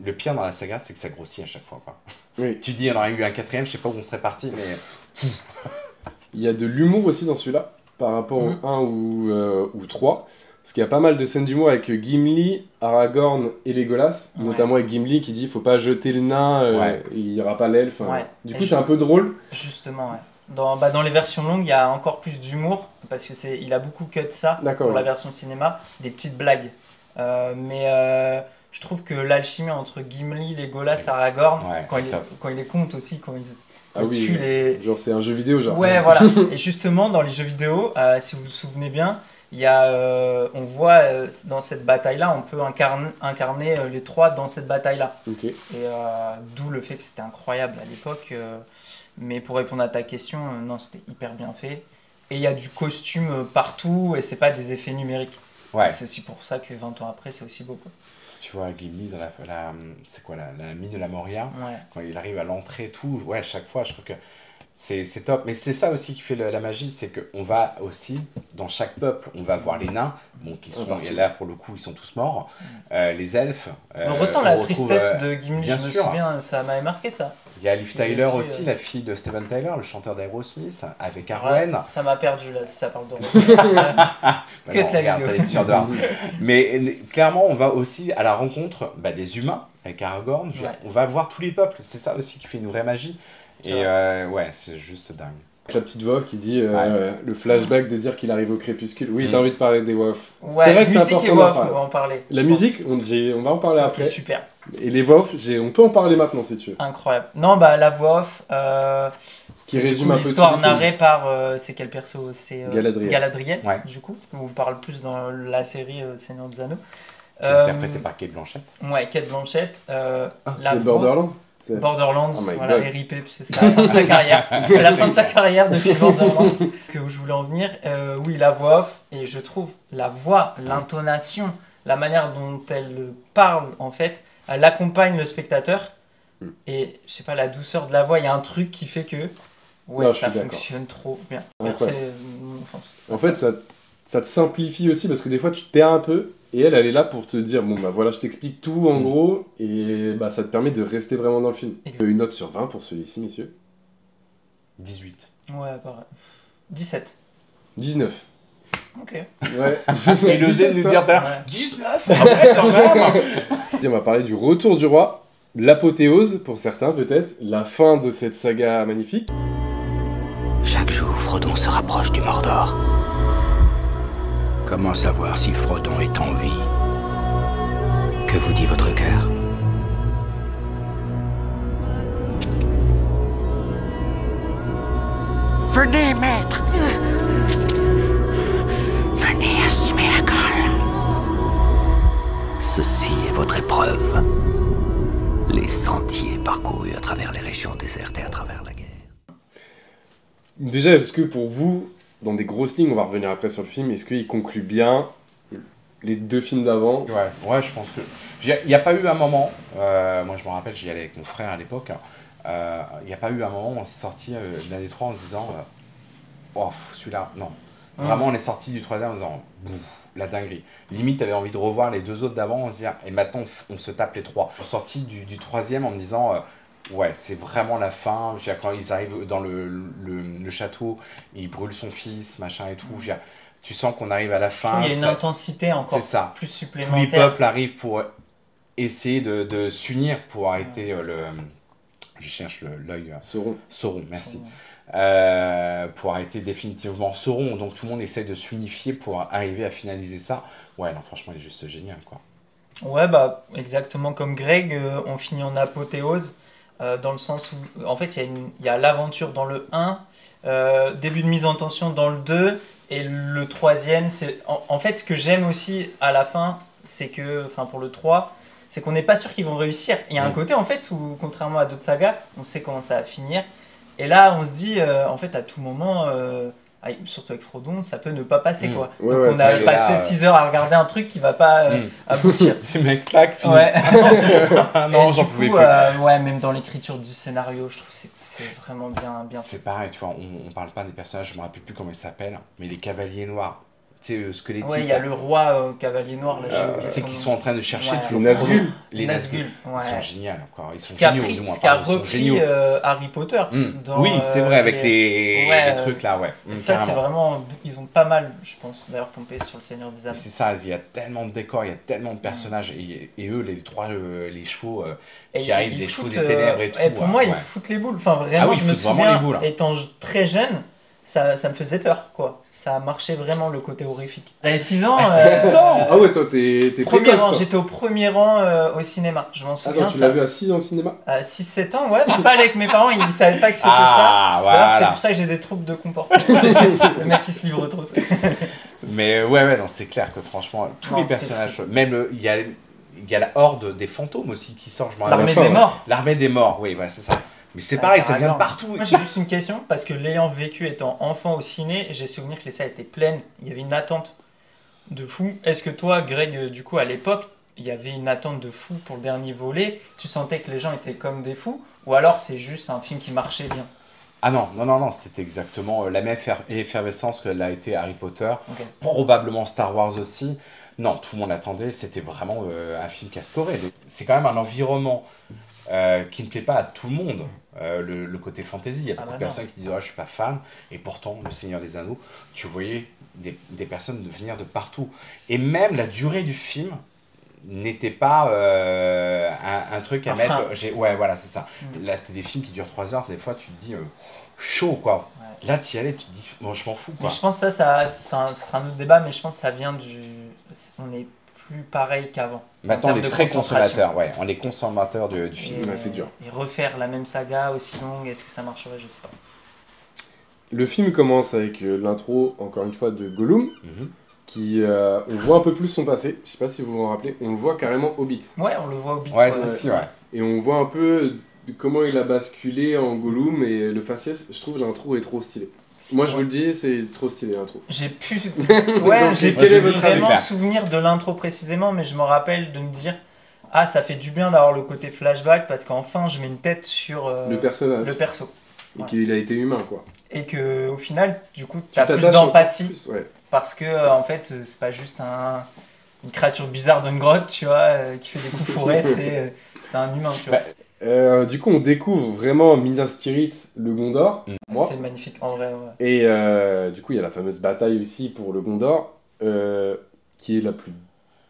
le pire dans la saga, c'est que ça grossit à chaque fois, quoi. Oui. Tu dis, il y en aurait eu un quatrième, je sais pas où on serait parti, mais... Il y a de l'humour aussi dans celui-là, par rapport au 1 ou 3. Parce qu'il y a pas mal de scènes d'humour avec Gimli, Aragorn et Legolas, notamment avec Gimli qui dit faut pas jeter le nain, il y aura pas l'elfe. Du coup, c'est un peu drôle. Justement, ouais. Dans les versions longues, il y a encore plus d'humour parce que il a beaucoup cut ça pour la version cinéma, des petites blagues. Mais je trouve que l'alchimie entre Gimli, Legolas, Aragorn, quand il les compte aussi, quand il tue les... Genre c'est un jeu vidéo, genre. Ouais, voilà. Et justement, dans les jeux vidéo, si vous vous souvenez bien, il y a, on voit dans cette bataille-là, on peut incarner les trois dans cette bataille-là. Okay. Et d'où le fait que c'était incroyable à l'époque. Mais pour répondre à ta question, non, c'était hyper bien fait. Et il y a du costume partout et c'est pas des effets numériques. Ouais. C'est aussi pour ça que 20 ans après, c'est aussi beau, quoi. Tu vois, Gimli dans c'est quoi, la mine de la Moria, quand il arrive à l'entrée, tout, ouais, chaque fois, je trouve que c'est top. Mais c'est ça aussi qui fait la magie, c'est qu'on va aussi, dans chaque peuple, on va voir les nains, bon, qui sont, et là, pour le coup, ils sont tous morts, les elfes. On ressent la tristesse de Gimli, je me souviens, ça m'avait marqué, ça. Il y a Liv Tyler aussi, la fille de Steven Tyler, le chanteur d'Aerosmith, avec Arwen. Ça m'a perdu, là, si ça parle de que la vidéo. Mais clairement, on va aussi à la rencontre des humains, avec Aragorn. On va voir tous les peuples, c'est ça aussi qui fait une vraie magie. Et ouais, c'est juste dingue. La petite voix off qui dit le flashback de dire qu'il arrive au crépuscule. Oui, t'as envie de parler des voix off. Ouais, c'est vrai que musique et voix off, on va en parler. La musique, on va en parler après. Super. Et les voix off, on peut en parler maintenant si tu veux. Incroyable. Non, la voix off, qui résume un peu l'histoire narrée par, c'est quel perso? C'est Galadriel, du coup, on parle plus dans la série Seigneur des Anneaux. Interprété par Cate Blanchett. Ouais, Cate Blanchett. Borderlands. Borderlands, voilà, RIP, c'est la fin de sa carrière. C'est la fin de sa carrière depuis Borderlands que je voulais en venir. Oui, la voix off, et je trouve la voix, l'intonation, la manière dont elle parle, en fait, elle accompagne le spectateur. Et je sais pas, la douceur de la voix, il y a un truc qui fait que ça fonctionne trop bien. C'est mon enfance. En fait, ça te simplifie aussi parce que des fois tu te perds un peu. Et elle est là pour te dire, bon bah voilà, je t'explique tout en gros, et bah ça te permet de rester vraiment dans le film. Une note sur 20 pour celui-ci, messieurs. 18. Ouais, pareil. 17. 19. Ok. Ouais. Il osait nous dire 19. Après, quand même. On va parler du retour du roi, l'apothéose pour certains peut-être, la fin de cette saga magnifique. Chaque jour, Frodon se rapproche du Mordor. Comment savoir si Frodon est en vie? Que vous dit votre cœur? Venez, maître. Venez assumer la colle. Ceci est votre épreuve. Les sentiers parcourus à travers les régions désertes et à travers la guerre. Déjà, est-ce que pour vous, dans des grosses lignes, on va revenir après sur le film, est-ce qu'il conclut bien les deux films d'avant? Ouais, je pense que... Il n'y a pas eu un moment, moi je me rappelle, j'y allais avec mon frère à l'époque, il n'y a pas eu un moment où on s'est sorti l'un des trois en se disant oh, celui-là, non. Vraiment, on est sorti du troisième en disant la dinguerie. Limite, t'avais envie de revoir les deux autres d'avant, on se disait, et maintenant on se tape les trois. On est sorti du troisième en me disant... ouais, c'est vraiment la fin. Quand ils arrivent dans le château, ils brûlent son fils, machin et tout. Tu sens qu'on arrive à la fin. Il y a une intensité encore plus supplémentaire. Tous les peuples arrivent pour essayer de s'unir pour arrêter je cherche l'œil. Sauron, merci. Pour arrêter définitivement Sauron. Donc tout le monde essaie de s'unifier pour arriver à finaliser ça. Ouais, non, franchement, il est juste génial, quoi. Ouais, exactement comme Greg, on finit en apothéose. Dans le sens où, en fait, il y a l'aventure dans le 1, début de mise en tension dans le 2, Et le troisième, c'est en fait ce que j'aime aussi à la fin, c'est que, enfin pour le 3, c'est qu'on n'est pas sûr qu'ils vont réussir. Il y a un côté en fait où, contrairement à d'autres sagas, on sait comment ça va finir. Et là, on se dit, en fait, à tout moment, surtout avec Frodon, ça peut ne pas passer quoi. Ouais, Donc ouais, on a c'est passé là, 6 heures à regarder un truc qui va pas aboutir. Les mecs claquent, fini. Ouais. Non, Et j'en du pouvais coup, plus. ouais, même dans l'écriture du scénario, je trouve que c'est vraiment bien fait. C'est pareil, tu vois, on parle pas des personnages, je me rappelle plus comment ils s'appellent, mais les cavaliers noirs, tu sais, squelettiques. Ouais, il y a le roi cavalier noir, là, j'ai oublié Tu sais son qu'ils nom. sont en train de chercher Ouais. toujours Nazgûl. Les Nazgûl. Ouais. Ils sont géniaux, quoi. Ils sont Ce qu'a géniaux, pris- du moins, ce qu'a pardon, ils sont repris géniaux. Harry Potter. Dans, Oui, c'est vrai, avec les Ouais, trucs là, ouais. ça, c'est Carrément. vraiment. Ils ont pas mal, je pense, d'ailleurs, pompé sur le Seigneur des Mais Anneaux. c'est ça, il y a tellement de décors, il y a tellement de personnages, et eux, les trois, les chevaux Et qui arrivent, ils les chevaux foutent, des ténèbres et tout. pour moi, ils ouais. foutent les boules. Enfin, vraiment, Ah oui, je ils me foutent vraiment souviens, les boules. étant très jeune, ça me faisait peur, quoi. Ça marchait vraiment le côté horrifique. J'avais 6 ans. 6 ans. Ah ouais, toi, t'es Premier précoce, rang, toi. j'étais au premier rang au cinéma. Je m'en souviens. Attends, tu l'as vu à 6 ans au cinéma? 6-7 ans, ouais, mais pas avec mes parents, ils savaient pas que c'était Ah, ça. D'ailleurs, c'est voilà. pour ça que j'ai des troubles de comportement. Le mec qui se livre trop. Mais ouais, non, c'est clair que franchement, tous Non, les c'est personnages, même il y a la horde des fantômes aussi qui sort, je m'en L'armée rappelle. des morts. L'armée des morts, oui, ouais, c'est ça. Mais c'est pareil, ça vient de Aragorn. partout. Moi, j'ai juste une question, parce que l'ayant vécu étant enfant au ciné, j'ai souvenir que les salles étaient pleines, il y avait une attente de fou. Est-ce que toi, Greg, du coup, à l'époque, il y avait une attente de fou pour le dernier volet? Tu sentais que les gens étaient comme des fous? Ou alors c'est juste un film qui marchait bien? Ah non, c'était exactement la même effervescence que l'a été Harry Potter, Ok. probablement Star Wars aussi. Non, tout le monde l'attendait, c'était vraiment un film qui a scoré. C'est quand même un environnement qui ne plaît pas à tout le monde, le côté fantasy. Il y a beaucoup de personnes qui disent oh, je suis pas fan, et pourtant, Le Seigneur des Anneaux, tu voyais des personnes venir de partout. Et même la durée du film n'était pas un truc à Un mettre. frein. Ouais, voilà, c'est ça. Là, t'as des films qui durent 3 heures, des fois, tu te dis chaud, quoi. Ouais. Là, t'y allais, tu te dis, bon, je m'en fous, quoi. Mais je pense que ça sera un autre débat, mais je pense que ça vient du... On est plus pareil qu'avant. Maintenant, en on termes est de très concentration. consommateurs, ouais. On est consommateurs du film. Ouais, c'est dur. Et refaire la même saga aussi longue, est-ce que ça marcherait? Je sais pas. Le film commence avec l'intro, encore une fois, de Gollum, Mhm. qui, on voit un peu plus son passé. Je sais pas si vous vous en rappelez, on le voit carrément Hobbit. Ouais, on le voit au beat. Ouais, si, ouais. Et on voit un peu de comment il a basculé en Gollum et le faciès. Je trouve l'intro est trop stylé. Moi, je vous le dis, c'est trop stylé l'intro. J'ai pu... Ouais, j'ai quel est plus votre avis, vraiment là souvenir de l'intro précisément, mais je me rappelle de me dire ah, ça fait du bien d'avoir le côté flashback parce qu'enfin je mets une tête sur Le personnage. le perso. Et qu'il a été humain, quoi. Et que au final, du coup, Tu t'as plus t'attaches d'empathie encore plus, ouais. parce que en fait, c'est pas juste une créature bizarre d'une grotte, tu vois, qui fait des coups fourrés, c'est un humain, tu vois. Du coup, on découvre vraiment Minas Tirith, le Gondor. Moi. C'est magnifique, en vrai, ouais. Et du coup, il y a la fameuse bataille aussi pour le Gondor, qui est la plus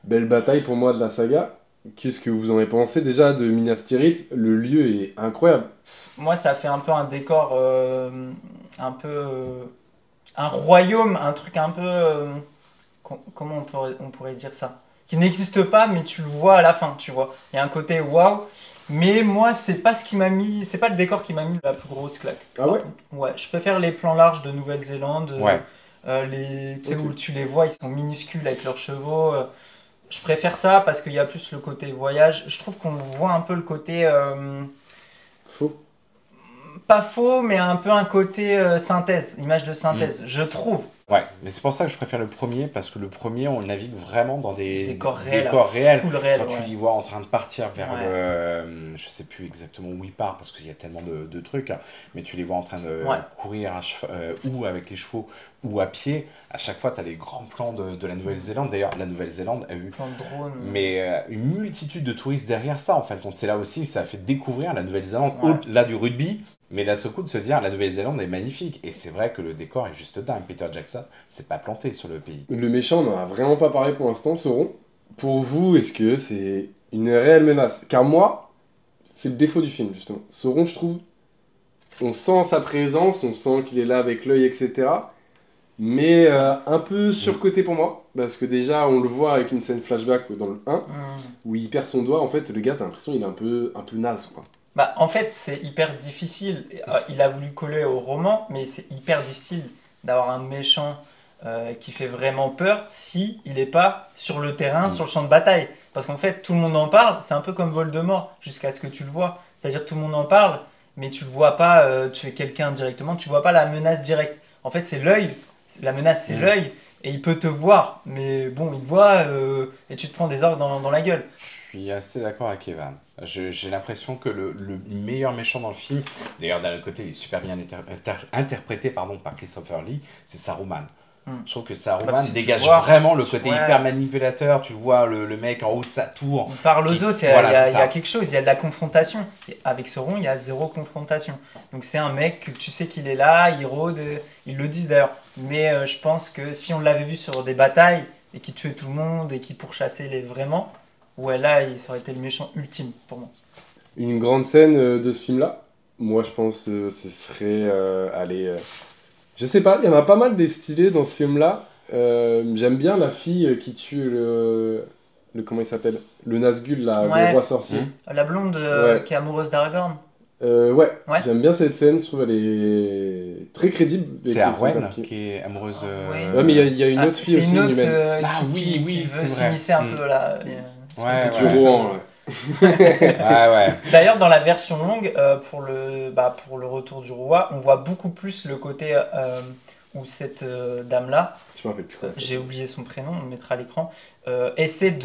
belle bataille pour moi de la saga. Qu'est-ce que vous en avez pensé déjà de Minas Tirith? Le lieu est incroyable. Moi, ça fait un peu un décor, un royaume, un truc un peu... comment on pourrait dire ça? Qui n'existe pas, mais tu le vois à la fin, tu vois. Il y a un côté waouh. Mais moi, c'est pas ce qui m'a mis... C'est pas le décor qui m'a mis la plus grosse claque. Ah ouais? Ouais, je préfère les plans larges de Nouvelle-Zélande. Ouais. Tu sais, Ok. où tu les vois, ils sont minuscules avec leurs chevaux. Je préfère ça parce qu'il y a plus le côté voyage. Je trouve qu'on voit un peu le côté... Faux. pas faux, mais un peu un côté synthèse, image de synthèse, je trouve. Ouais, mais c'est pour ça que je préfère le premier, parce que le premier, on navigue vraiment dans des Décors réels, décors réels. full réel, Quand tu ouais. les vois en train de partir vers Ouais. je sais plus exactement où il part, parce qu'il y a tellement de trucs, hein, mais tu les vois en train de Ouais. courir ou avec les chevaux ou à pied. À chaque fois, tu as les grands plans de la Nouvelle-Zélande. D'ailleurs, la Nouvelle-Zélande a eu Plan de drone. une multitude de touristes derrière ça, en fin de compte. C'est là aussi que ça a fait découvrir la Nouvelle-Zélande, Ouais. au-delà du rugby. Mais d'un seul coup, de se dire, la Nouvelle-Zélande est magnifique. Et c'est vrai que le décor est juste dingue. Peter Jackson s'est pas planté sur le pays. Le méchant, on n'en a vraiment pas parlé pour l'instant, Sauron. Pour vous, est-ce que c'est une réelle menace? Car moi, c'est le défaut du film, justement. Sauron, je trouve, on sent sa présence, on sent qu'il est là avec l'œil, etc. Mais un peu surcoté pour moi. Parce que déjà, on le voit avec une scène flashback dans le 1, où il perd son doigt. En fait, le gars, t'as l'impression qu'il est un peu naze, quoi. Bah, en fait, c'est hyper difficile. Il a voulu coller au roman, mais c'est hyper difficile d'avoir un méchant qui fait vraiment peur si il n'est pas sur le terrain, sur le champ de bataille. Parce qu'en fait, tout le monde en parle, c'est un peu comme Voldemort, jusqu'à ce que tu le vois. C'est-à-dire tout le monde en parle, mais tu le vois pas tuer quelqu'un directement, tu vois pas la menace directe. En fait, c'est l'œil, la menace c'est l'œil, et il peut te voir, mais bon, il te voit et tu te prends des ordres dans la gueule. Je suis assez d'accord avec Evan. J'ai l'impression que le meilleur méchant dans le film, d'ailleurs d'un autre côté il est super bien interprété par Christopher Lee, c'est Saruman. Je trouve que Saruman dégage vraiment le côté hyper manipulateur. Tu vois le mec en haut de sa tour. Il parle aux autres, il y a quelque chose, il y a de la confrontation. Et avec Sauron, il y a zéro confrontation. Donc c'est un mec que tu sais qu'il est là, il rôde, ils le disent d'ailleurs. Mais je pense que si on l'avait vu sur des batailles et qu'il tuait tout le monde et qu'il pourchassait les vraiment, ouais là il aurait été le méchant ultime pour moi. Une grande scène de ce film-là, moi je pense ce serait je sais pas, il y en a pas mal des stylés dans ce film-là. J'aime bien la fille qui tue le comment il s'appelle, le Nazgûl, le roi sorcier. La blonde qui est amoureuse d'Aragorn. Ouais, j'aime bien cette scène, je trouve elle est très crédible. C'est Arwen qui est amoureuse de... Ouais, mais il y a une autre fille aussi, une autre humaine. qui veut s'immiscer un peu là. Du Rohan, D'ailleurs, dans la version longue, pour le retour du roi, on voit beaucoup plus le côté où cette dame-là, je me rappelle plus quoi, j'ai oublié son prénom, on le mettra à l'écran, essaie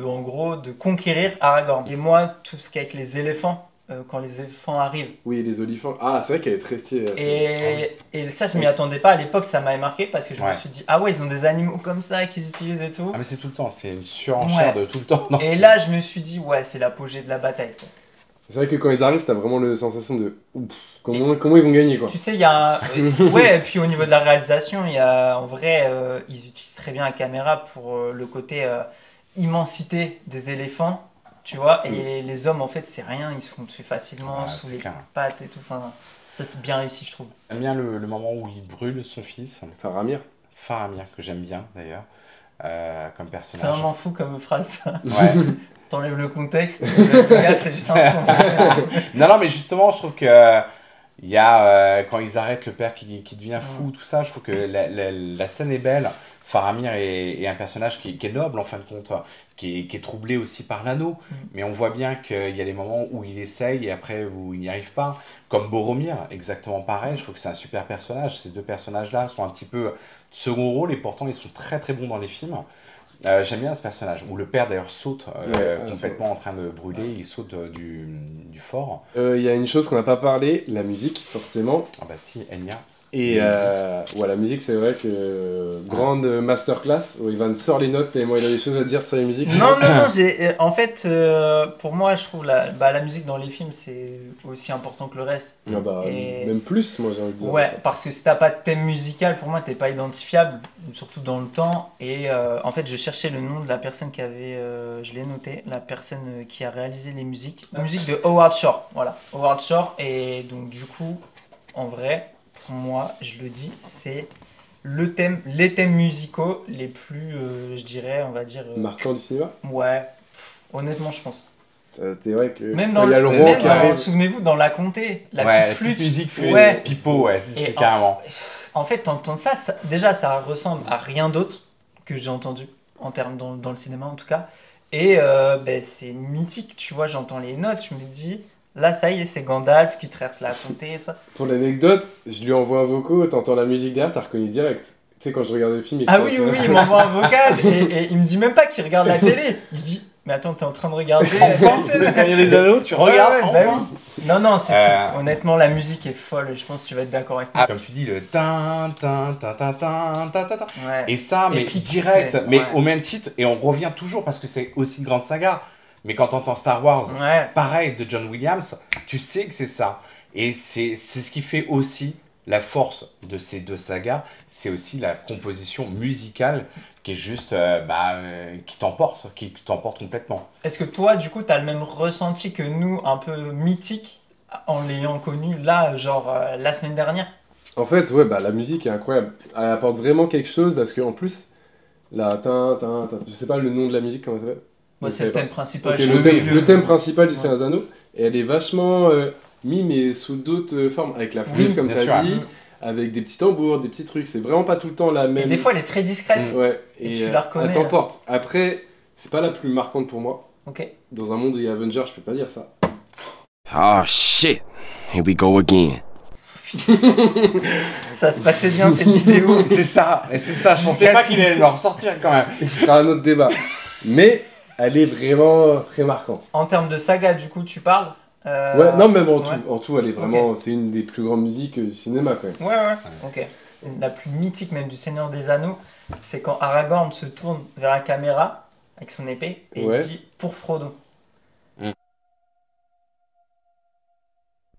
en gros de conquérir Aragorn. Et moi, tout ce qui est avec les éléphants, quand les éléphants arrivent. Oui, les olifants. Ah, c'est vrai qu'elle est très stylée. Et ça, je m'y attendais pas. À l'époque, ça m'avait marqué parce que je me suis dit, ah ouais, ils ont des animaux comme ça qu'ils utilisent et tout. Ah, mais c'est tout le temps, c'est une surenchère de tout le temps. Et là, je me suis dit, ouais, c'est l'apogée de la bataille. C'est vrai que quand ils arrivent, t'as vraiment la sensation de comment ils vont gagner, quoi. Tu sais, il y a ouais, et puis au niveau de la réalisation, il y a en vrai, ils utilisent très bien la caméra pour le côté immensité des éléphants. Tu vois, et les hommes, en fait, c'est rien, ils se font tuer facilement sous les pattes et tout. Enfin, ça, c'est bien réussi, je trouve. J'aime bien le moment où il brûle son fils. Faramir, que j'aime bien, d'ailleurs, comme personnage. C'est vraiment fou comme phrase, ça. Ouais. T'enlèves le contexte, le gars, c'est juste un fou. Non, mais justement, je trouve que... Il y a, quand ils arrêtent le père qui devient fou, tout ça, je trouve que la scène est belle. Faramir est un personnage qui est noble en fin de compte, qui est troublé aussi par l'anneau, mais on voit bien qu'il y a des moments où il essaye et après où il n'y arrive pas. Comme Boromir, exactement pareil, je trouve que c'est un super personnage. Ces deux personnages-là sont un petit peu second rôle et pourtant ils sont très très bons dans les films. J'aime bien ce personnage, où le père d'ailleurs saute complètement en train de brûler, il saute du fort. Il y a une chose qu'on n'a pas parlé, la musique, forcément. Ah bah si, Enya. Et ouais, la musique, c'est vrai que grande masterclass, où Ivan sort les notes et moi il a des choses à dire sur les musiques. Non, en fait, pour moi, je trouve la musique dans les films, c'est aussi important que le reste. Ah bah, même plus, moi j'ai envie de dire. Ouais, parce que si t'as pas de thème musical, pour moi, t'es pas identifiable, surtout dans le temps. Et en fait, je cherchais le nom de la personne qui avait, je l'ai noté, la personne qui a réalisé les musiques. La musique de Howard Shore, voilà. Howard Shore, et donc du coup, en vrai... Pour moi, je le dis, c'est les thèmes musicaux les plus, je dirais, on va dire... marquants du cinéma. Ouais, honnêtement, je pense. C'est vrai que... Même dans souvenez-vous, dans La Comté, la petite flûte. Musique flûte, ouais. pipeau, ouais, c'est carrément... En fait, t'entends ça, déjà, ça ressemble à rien d'autre que j'ai entendu, en termes dans le cinéma en tout cas. Et c'est mythique, tu vois, j'entends les notes, je me dis... Là, ça y est, c'est Gandalf qui traverse la comté et ça. Pour l'anecdote, je lui envoie un vocal, t'entends la musique derrière, t'as reconnu direct. Tu sais, quand je regardais le film... Ah oui, il m'envoie un vocal et il me dit même pas qu'il regarde la télé. Il dit, mais attends, t'es en train de regarder... Enfin, c'est le Seigneur des Anneaux, tu regardes enfin. Bah oui. Non, c'est fou. Honnêtement, la musique est folle, je pense que tu vas être d'accord avec moi. Comme tu dis, le tin. Ouais. Et ça, mais Épique, direct, mais au même titre, et on revient toujours parce que c'est aussi une grande saga. Mais quand t'entends Star Wars, pareil, de John Williams, tu sais que c'est ça. Et c'est ce qui fait aussi la force de ces deux sagas, c'est aussi la composition musicale qui est juste, qui t'emporte complètement. Est-ce que toi, du coup, t'as le même ressenti que nous, un peu mythique, en l'ayant connu là, genre la semaine dernière? En fait, ouais, la musique est incroyable. Elle apporte vraiment quelque chose parce qu'en plus, je sais pas le nom de la musique, comment ça s'appelle? Moi, c'est le thème principal. Okay, le thème principal du Seigneur des Anneaux, et elle est vachement mise mais sous d'autres formes, avec la flûte comme tu as dit, avec des petits tambours, des petits trucs. C'est vraiment pas tout le temps la même. Et des fois, elle est très discrète. Ouais, Et tu la reconnais, elle t'emporte. Après, c'est pas la plus marquante pour moi. Ok. Dans un monde où il y a Avengers, je peux pas dire ça. Oh shit, here we go again. Ça se passait bien cette vidéo. C'est ça, et c'est ça, je pensais pas qu'il allait leur ressortir quand même. Ce sera un autre débat. Mais elle est vraiment très marquante. En termes de saga, du coup, tu parles Ouais, non, même en ouais. tout. En tout, elle est vraiment. C'est une des plus grandes musiques du cinéma quand même. Ouais, ok. La plus mythique même du Seigneur des Anneaux, c'est quand Aragorn se tourne vers la caméra avec son épée et il dit pour Frodon.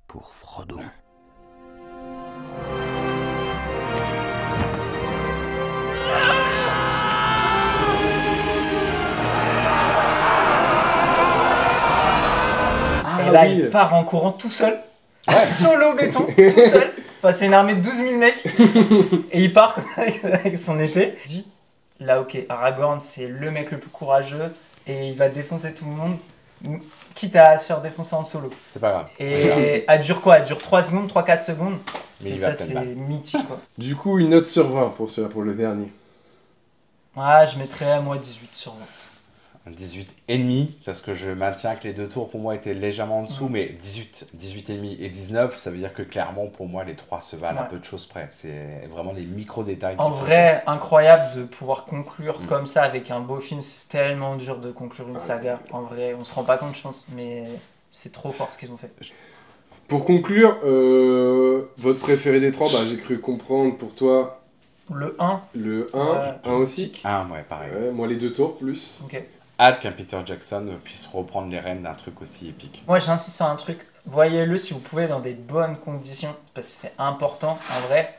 Pour Frodon. Et là, il part en courant tout seul, solo béton, tout seul. Enfin, c'est une armée de 12 000 mecs. Et il part comme ça avec son épée. Il dit, là, ok, Aragorn, c'est le mec le plus courageux et il va défoncer tout le monde, quitte à se faire défoncer en solo. C'est pas grave. Et elle dure quoi? Elle dure 3 secondes, 3-4 secondes. Mais et il ça, va c'est tellement. mythique, quoi. Du coup, une note sur 20 pour le dernier. Ouais, je mettrais, moi, 18 sur 20. 18,5 parce que je maintiens que les deux tours pour moi étaient légèrement en dessous, mais 18,5 et 19, ça veut dire que clairement pour moi les trois se valent à peu de choses près. C'est vraiment les micro-détails. En vrai, incroyable de pouvoir conclure comme ça avec un beau film. C'est tellement dur de conclure une saga. En vrai, on se rend pas compte, je pense, mais c'est trop fort ce qu'ils ont fait. Pour conclure, votre préféré des trois, j'ai cru comprendre pour toi. Le 1. Le 1 aussi. 1, ouais, pareil. Ouais, moi les deux tours plus. Ok. Hâte qu'un Peter Jackson puisse reprendre les rênes d'un truc aussi épique. Moi j'insiste sur un truc, voyez-le si vous pouvez dans des bonnes conditions, parce que c'est important en vrai.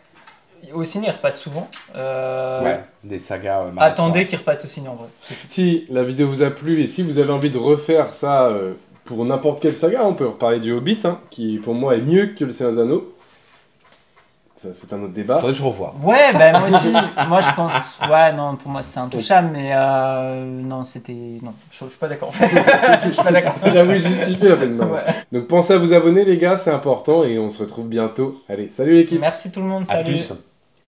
Au ciné il repasse souvent. Ouais, des sagas. Attendez qu'il repasse au ciné en vrai. Si la vidéo vous a plu et si vous avez envie de refaire ça pour n'importe quelle saga, on peut reparler du Hobbit, qui pour moi est mieux que le Seigneur des Anneaux. Ça, c'est un autre débat. Faudrait que je revoie. Ouais, moi aussi. Moi, je pense. Ouais, non, pour moi, c'est intouchable, mais non, c'était. Non, je suis pas d'accord. Je suis pas d'accord. J'avoue justifié en fait. Ouais. Donc pensez à vous abonner, les gars, c'est important et on se retrouve bientôt. Allez, salut l'équipe. Merci tout le monde, À salut. plus.